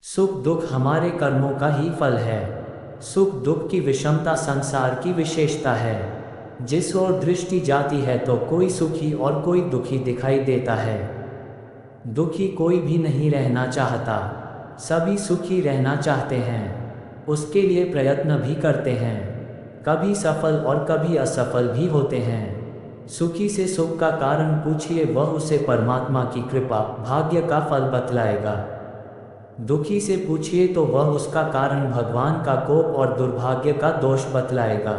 सुख दुख हमारे कर्मों का ही फल है। सुख दुख की विषमता संसार की विशेषता है। जिस ओर दृष्टि जाती है तो कोई सुखी और कोई दुखी दिखाई देता है। दुखी कोई भी नहीं रहना चाहता, सभी सुखी रहना चाहते हैं, उसके लिए प्रयत्न भी करते हैं, कभी सफल और कभी असफल भी होते हैं। सुखी से सुख का कारण पूछिए, वह उसे परमात्मा की कृपा भाग्य का फल बतलाएगा। दुखी से पूछिए तो वह उसका कारण भगवान का कोप और दुर्भाग्य का दोष बतलाएगा।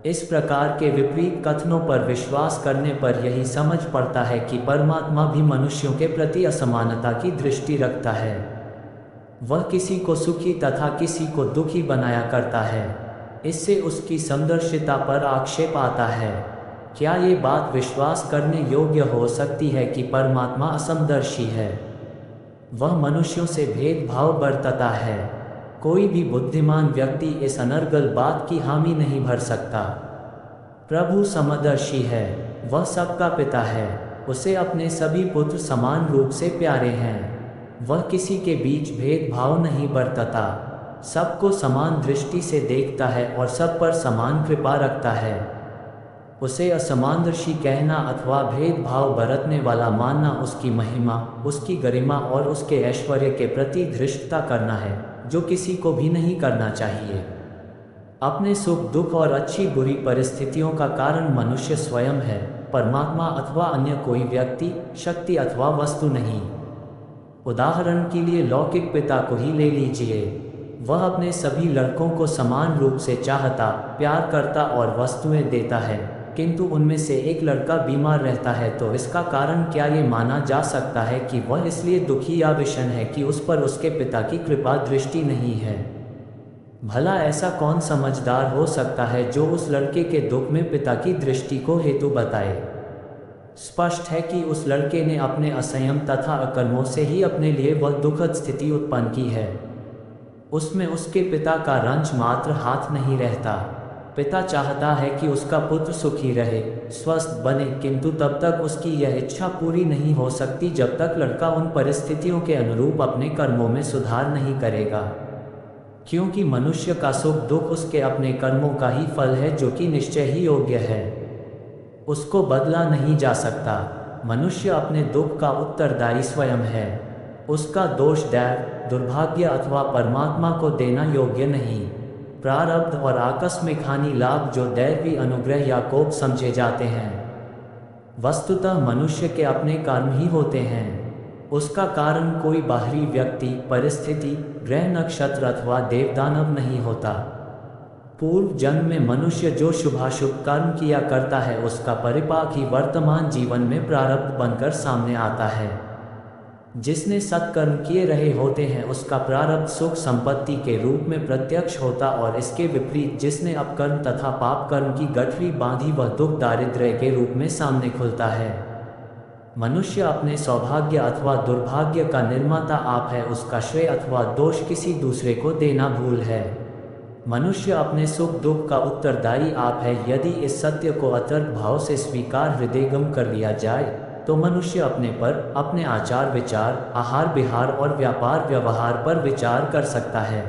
इस प्रकार के विपरीत कथनों पर विश्वास करने पर यही समझ पड़ता है कि परमात्मा भी मनुष्यों के प्रति असमानता की दृष्टि रखता है। वह किसी को सुखी तथा किसी को दुखी बनाया करता है। इससे उसकी समदर्शिता पर आक्षेप आता है। क्या ये बात विश्वास करने योग्य हो सकती है कि परमात्मा असमदर्शी है? वह मनुष्यों से भेदभाव बरतता है। कोई भी बुद्धिमान व्यक्ति इस अनर्गल बात की हामी नहीं भर सकता। प्रभु समदर्शी है, वह सबका पिता है, उसे अपने सभी पुत्र समान रूप से प्यारे हैं। वह किसी के बीच भेदभाव नहीं बरतता, सबको समान दृष्टि से देखता है और सब पर समान कृपा रखता है। उसे असमानदर्शी कहना अथवा भेदभाव बरतने वाला मानना उसकी महिमा, उसकी गरिमा और उसके ऐश्वर्य के प्रति धृष्टता करना है, जो किसी को भी नहीं करना चाहिए। अपने सुख दुख और अच्छी बुरी परिस्थितियों का कारण मनुष्य स्वयं है, परमात्मा अथवा अन्य कोई व्यक्ति, शक्ति अथवा वस्तु नहीं। उदाहरण के लिए लौकिक पिता को ही ले लीजिए। वह अपने सभी लड़कों को समान रूप से चाहता, प्यार करता और वस्तुएं देता है, किंतु उनमें से एक लड़का बीमार रहता है तो इसका कारण क्या ये माना जा सकता है कि वह इसलिए दुखी या विषण है कि उस पर उसके पिता की कृपा दृष्टि नहीं है? भला ऐसा कौन समझदार हो सकता है जो उस लड़के के दुख में पिता की दृष्टि को हेतु बताए? स्पष्ट है कि उस लड़के ने अपने असंयम तथा अकर्मों से ही अपने लिए वह दुखद स्थिति उत्पन्न की है। उसमें उसके पिता का रंच मात्र हाथ नहीं रहता। पिता चाहता है कि उसका पुत्र सुखी रहे, स्वस्थ बने, किंतु तब तक उसकी यह इच्छा पूरी नहीं हो सकती जब तक लड़का उन परिस्थितियों के अनुरूप अपने कर्मों में सुधार नहीं करेगा। क्योंकि मनुष्य का सुख दुख उसके अपने कर्मों का ही फल है, जो कि निश्चय ही योग्य है, उसको बदला नहीं जा सकता। मनुष्य अपने दुख का उत्तरदायी स्वयं है। उसका दोष दैव, दुर्भाग्य अथवा परमात्मा को देना योग्य नहीं। प्रारब्ध और आकस्मिक हानि लाभ जो दैवी अनुग्रह या कोप समझे जाते हैं, वस्तुतः मनुष्य के अपने कर्म ही होते हैं। उसका कारण कोई बाहरी व्यक्ति, परिस्थिति, ग्रह नक्षत्र अथवा देवदानव नहीं होता। पूर्व जन्म में मनुष्य जो शुभाशुभ कर्म किया करता है, उसका परिपाक ही वर्तमान जीवन में प्रारब्ध बनकर सामने आता है। जिसने सत्कर्म किए रहे होते हैं, उसका प्रारब्ध सुख संपत्ति के रूप में प्रत्यक्ष होता, और इसके विपरीत जिसने अपकर्म तथा पाप कर्म की गठरी बांधी, वह दुख दारिद्र्य के रूप में सामने खुलता है। मनुष्य अपने सौभाग्य अथवा दुर्भाग्य का निर्माता आप है, उसका श्रेय अथवा दोष किसी दूसरे को देना भूल है। मनुष्य अपने सुख दुख का उत्तरदायी आप है। यदि इस सत्य को अतर्क भाव से स्वीकार हृदयगम कर लिया जाए तो मनुष्य अपने पर, अपने आचार विचार, आहार विहार और व्यापार व्यवहार पर विचार कर सकता है।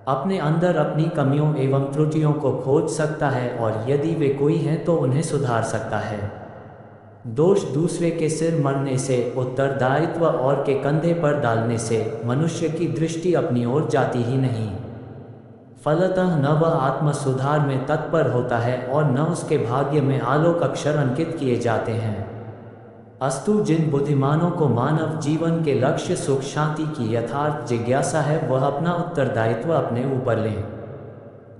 अपने अंदर अपनी कमियों एवं त्रुटियों को खोज सकता है, और यदि वे कोई हैं तो उन्हें सुधार सकता है। दोष दूसरे के सिर मरने से, उत्तरदायित्व और के कंधे पर डालने से मनुष्य की दृष्टि अपनी ओर जाती ही नहीं। फलतः न वह आत्म सुधार में तत्पर होता है और न उसके भाग्य में आलोक अक्षर अंकित किए जाते हैं। अस्तु, जिन बुद्धिमानों को मानव जीवन के लक्ष्य सुख शांति की यथार्थ जिज्ञासा है, वह अपना उत्तरदायित्व अपने ऊपर लें।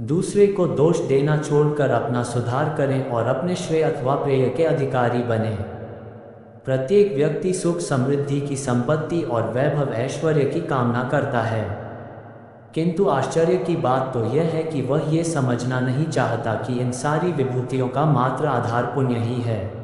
दूसरे को दोष देना छोड़कर अपना सुधार करें और अपने श्रेय अथवा प्रेय के अधिकारी बनें। प्रत्येक व्यक्ति सुख समृद्धि की संपत्ति और वैभव ऐश्वर्य की कामना करता है, किंतु आश्चर्य की बात तो यह है कि वह ये समझना नहीं चाहता कि इन सारी विभूतियों का मात्र आधार पुण्य ही है।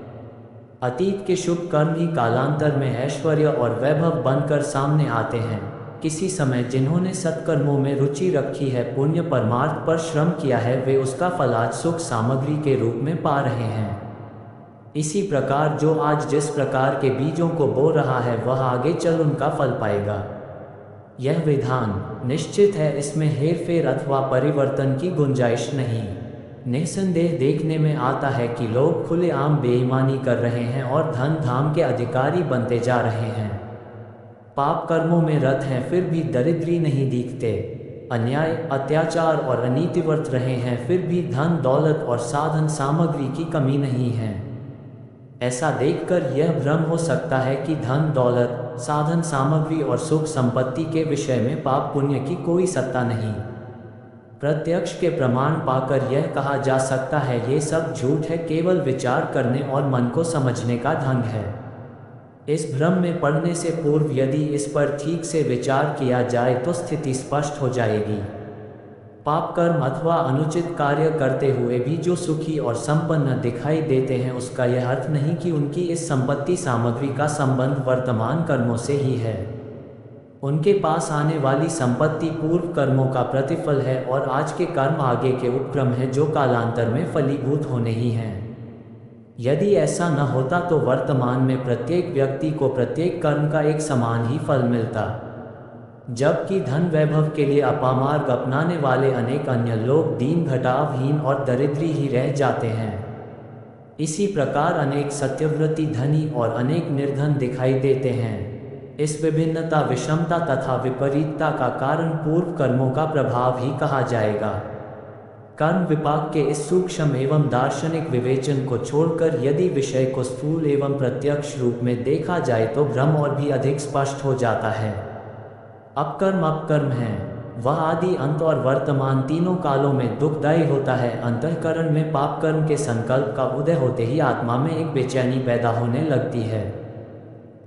अतीत के शुभ कर्म ही कालांतर में ऐश्वर्य और वैभव बनकर सामने आते हैं। किसी समय जिन्होंने सत्कर्मों में रुचि रखी है, पुण्य परमार्थ पर श्रम किया है, वे उसका फल आज सुख सामग्री के रूप में पा रहे हैं। इसी प्रकार जो आज जिस प्रकार के बीजों को बो रहा है, वह आगे चल उनका फल पाएगा। यह विधान निश्चित है, इसमें हेरफेर अथवा परिवर्तन की गुंजाइश नहीं। निस्संदेह देखने में आता है कि लोग खुलेआम बेईमानी कर रहे हैं और धन धाम के अधिकारी बनते जा रहे हैं। पाप कर्मों में रत हैं फिर भी दरिद्री नहीं दिखते, अन्याय अत्याचार और अनीति बरत रहे हैं फिर भी धन दौलत और साधन सामग्री की कमी नहीं है। ऐसा देखकर यह भ्रम हो सकता है कि धन दौलत साधन सामग्री और सुख संपत्ति के विषय में पाप पुण्य की कोई सत्ता नहीं। प्रत्यक्ष के प्रमाण पाकर यह कहा जा सकता है ये सब झूठ है, केवल विचार करने और मन को समझने का ढंग है। इस भ्रम में पड़ने से पूर्व यदि इस पर ठीक से विचार किया जाए तो स्थिति स्पष्ट हो जाएगी। पाप कर्म अथवा अनुचित कार्य करते हुए भी जो सुखी और संपन्न दिखाई देते हैं, उसका यह अर्थ नहीं कि उनकी इस संपत्ति सामग्री का संबंध वर्तमान कर्मों से ही है। उनके पास आने वाली संपत्ति पूर्व कर्मों का प्रतिफल है और आज के कर्म आगे के उपक्रम हैं जो कालांतर में फलीभूत होने ही हैं। यदि ऐसा न होता तो वर्तमान में प्रत्येक व्यक्ति को प्रत्येक कर्म का एक समान ही फल मिलता, जबकि धन वैभव के लिए अपामार्ग अपनाने वाले अनेक अन्य लोग दीन घटावहीन और दरिद्री ही रह जाते हैं। इसी प्रकार अनेक सत्यव्रती धनी और अनेक निर्धन दिखाई देते हैं। इस विभिन्नता, विषमता तथा विपरीतता का कारण पूर्व कर्मों का प्रभाव ही कहा जाएगा। कर्म विपाक के इस सूक्ष्म एवं दार्शनिक विवेचन को छोड़कर यदि विषय को स्थूल एवं प्रत्यक्ष रूप में देखा जाए तो भ्रम और भी अधिक स्पष्ट हो जाता है। अपकर्म अपकर्म है, वह आदि अंत और वर्तमान तीनों कालों में दुखदायी होता है। अंतःकरण में पाप कर्म के संकल्प का उदय होते ही आत्मा में एक बेचैनी पैदा होने लगती है।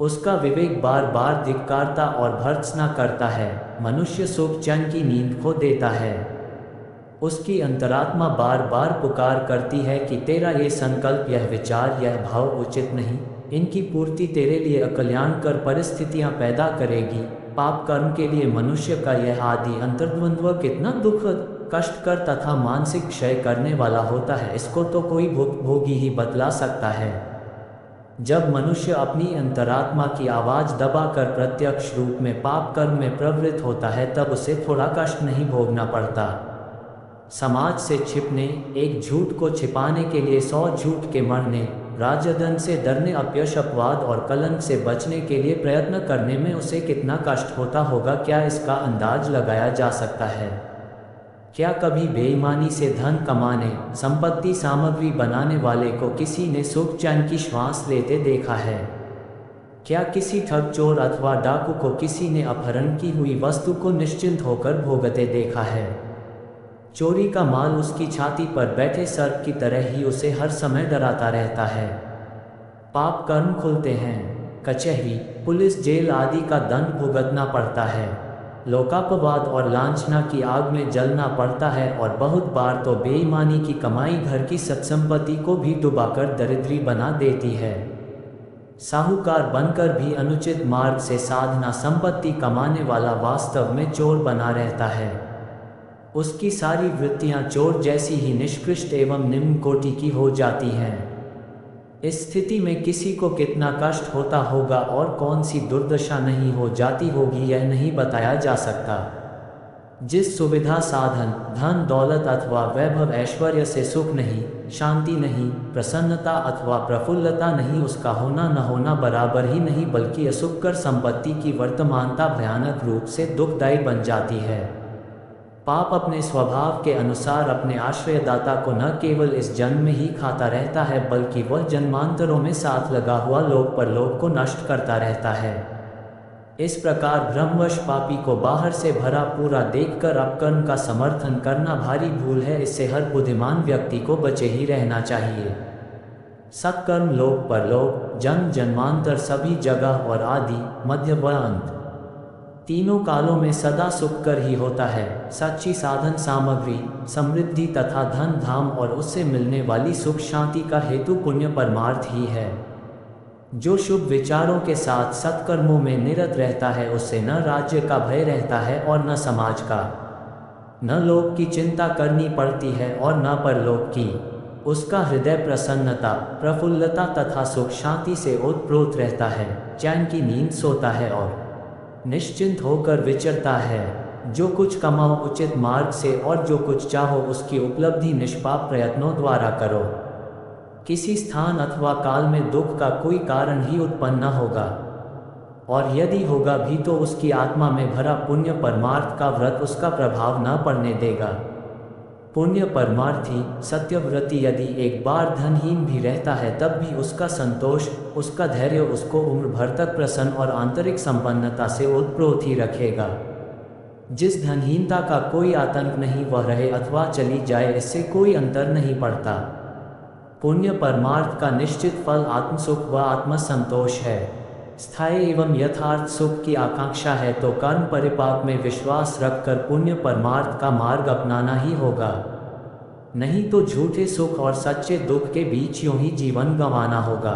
उसका विवेक बार बार धिक्कारता और भर्त्सना करता है। मनुष्य सुख चैन की नींद खो देता है। उसकी अंतरात्मा बार बार पुकार करती है कि तेरा ये संकल्प, यह विचार, यह भाव उचित नहीं, इनकी पूर्ति तेरे लिए अकल्याणकर परिस्थितियां पैदा करेगी। पाप कर्म के लिए मनुष्य का यह आदि अंतर्द्वंद्व कितना दुखद, कष्टकर तथा मानसिक क्षय करने वाला होता है, इसको तो कोई भोगी ही बतला सकता है। जब मनुष्य अपनी अंतरात्मा की आवाज़ दबाकर प्रत्यक्ष रूप में पाप कर्म में प्रवृत्त होता है तब उसे थोड़ा कष्ट नहीं भोगना पड़ता। समाज से छिपने, एक झूठ को छिपाने के लिए 100 झूठ के मरने, राजधन से डरने, अपयश अपवाद और कलंक से बचने के लिए प्रयत्न करने में उसे कितना कष्ट होता होगा, क्या इसका अंदाज लगाया जा सकता है? क्या कभी बेईमानी से धन कमाने, संपत्ति सामग्री बनाने वाले को किसी ने सुख चैन की श्वास लेते देखा है? क्या किसी ठग, चोर अथवा डाकू को किसी ने अपहरण की हुई वस्तु को निश्चिंत होकर भोगते देखा है? चोरी का माल उसकी छाती पर बैठे सर्प की तरह ही उसे हर समय डराता रहता है। पाप कर्म खुलते हैं, कचहरी, पुलिस, जेल आदि का दंड भुगतना पड़ता है। लोकापवाद और लांछना की आग में जलना पड़ता है और बहुत बार तो बेईमानी की कमाई घर की सत्संपत्ति को भी डुबाकर दरिद्री बना देती है। साहूकार बनकर भी अनुचित मार्ग से साधना संपत्ति कमाने वाला वास्तव में चोर बना रहता है। उसकी सारी वृत्तियां चोर जैसी ही निष्कृष्ट एवं निम्न कोटि की हो जाती हैं। इस स्थिति में किसी को कितना कष्ट होता होगा और कौन सी दुर्दशा नहीं हो जाती होगी, यह नहीं बताया जा सकता। जिस सुविधा, साधन, धन दौलत अथवा वैभव ऐश्वर्य से सुख नहीं, शांति नहीं, प्रसन्नता अथवा प्रफुल्लता नहीं, उसका होना न होना बराबर ही नहीं बल्कि असुखकर संपत्ति की वर्तमानता भयानक रूप से दुखदायी बन जाती है। पाप अपने स्वभाव के अनुसार अपने आश्रयदाता को न केवल इस जन्म में ही खाता रहता है बल्कि वह जन्मांतरों में साथ लगा हुआ लोक परलोक को नष्ट करता रहता है। इस प्रकार भ्रमवश पापी को बाहर से भरा पूरा देखकर अपकर्म का समर्थन करना भारी भूल है। इससे हर बुद्धिमान व्यक्ति को बचे ही रहना चाहिए। सत्कर्म लोक परलोक, जन्म जन्मांतर, सभी जगह और आदि, मध्य व अंत, तीनों कालों में सदा सुख कर ही होता है। सच्ची साधन सामग्री, समृद्धि तथा धन धाम और उससे मिलने वाली सुख शांति का हेतु पुण्य परमार्थ ही है। जो शुभ विचारों के साथ सत्कर्मों में निरत रहता है उससे न राज्य का भय रहता है और न समाज का, न लोक की चिंता करनी पड़ती है और न परलोक की। उसका हृदय प्रसन्नता, प्रफुल्लता तथा सुख शांति से ओतप्रोत रहता है, चैन की नींद सोता है और निश्चिंत होकर विचरता है। जो कुछ कमाओ उचित मार्ग से और जो कुछ चाहो उसकी उपलब्धि निष्पाप प्रयत्नों द्वारा करो। किसी स्थान अथवा काल में दुख का कोई कारण ही उत्पन्न न होगा, और यदि होगा भी तो उसकी आत्मा में भरा पुण्य परमार्थ का व्रत उसका प्रभाव न पड़ने देगा। पुण्य परमार्थी सत्यव्रती यदि एक बार धनहीन भी रहता है तब भी उसका संतोष, उसका धैर्य उसको उम्र भर तक प्रसन्न और आंतरिक संपन्नता से ओतप्रोत ही रखेगा। जिस धनहीनता का कोई आतंक नहीं वह रहे अथवा चली जाए इससे कोई अंतर नहीं पड़ता। पुण्य परमार्थ का निश्चित फल आत्मसुख व आत्मसंतोष है। स्थायी एवं यथार्थ सुख की आकांक्षा है तो कर्म परिपाक में विश्वास रखकर पुण्य परमार्थ का मार्ग अपनाना ही होगा, नहीं तो झूठे सुख और सच्चे दुख के बीच यूं ही जीवन गंवाना होगा।